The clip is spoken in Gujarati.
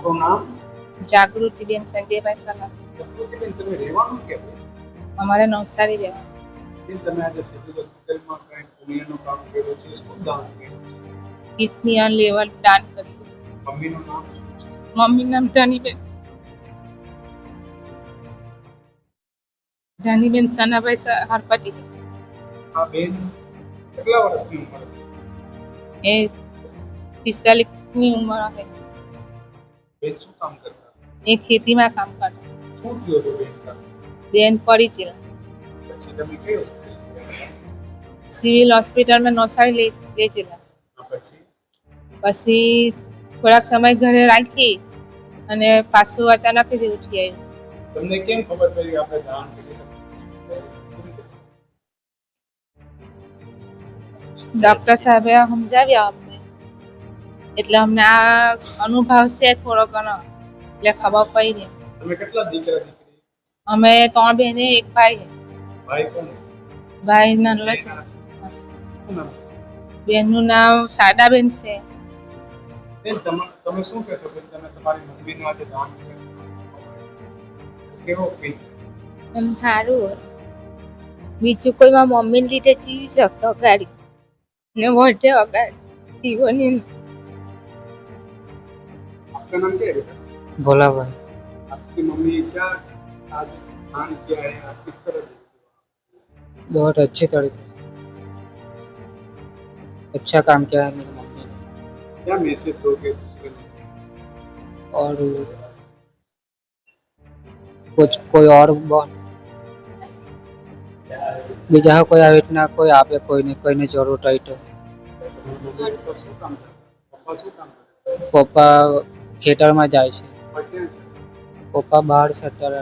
આપણું નામ? જાગૃતિબેન સંજયભાઈ સલાહ. જાગૃતિબેન, તમે રહેવાનું ક્યાં? અમારે નવસારી રહેવાનું. બેન, તમે આજે સિવિલ હોસ્પિટલમાં કંઈક પુણ્યનું કામ કર્યું છે, શું દાન કર્યું છે? કિડની અને લેવર દાન કર્યું છે. મમ્મીનું નામ? મમ્મીનું નામ ધનીબેન સનાભાઈ હરપટી. આ બેન કેટલા વર્ષની ઉંમર છે? એ 45 ની ઉંમર છે. બેન શું કામ કરતા? એ ખેતીમાં કામ કરતા. શું થયું હતું બેન સાથે? બેન પડી છે. પછી તમે કઈ હોસ્પિટલ? સિવિલ હોસ્પિટલમાં નવસારી લઈ ગયેલા. પછી થોડાક સમય ઘરે રાખી અને પાછું અચાનક જ ઉઠી આવ્યું. તમને કેમ ખબર પડી આપણે દાન કરીએ? ડોક્ટર સાહેબે સમજાવ્યા અમને, એટલે અમને આ અનુભવ છે થોડો ઘણો, એટલે ખબર પડી. તમે કેટલા દીકરા દીકરી? અમે 3 બહેને 1 ભાઈ. ભાઈ કોણ? ભાઈ નાનો છે. શું નામ છે? બેનનું નામ શારદાબેન છે. બેન, તમે શું કહેશો કે તમે તમારી મમ્મીનું આજે દાન કર્યું? કેવો ફીલ? એમ સારું. બીજું કોઈમાં મમ્મીને લીધે જીવી શકતો ગાડી ને વધે અગાડી જીવોની. आपका नाम क्या है बेटा? भोला भाई। आपकी मम्मी क्या आज दान किया है, आप किस तरह देखते हो? बहुत अच्छे तरीके से अच्छा काम किया है मेरी मम्मी ने। क्या मैसेज दोगे दूसरे लोगों को? और कुछ कोई और બીજા કોઈ આવી રીતના કોઈ આપે, કોઈને જરૂર હોય તો. પપ્પા શું કામ કરે? પપ્પા ખેતરમાં જાય છે. ક્યાં છે? પપ્પા બહાર છે અત્યારે.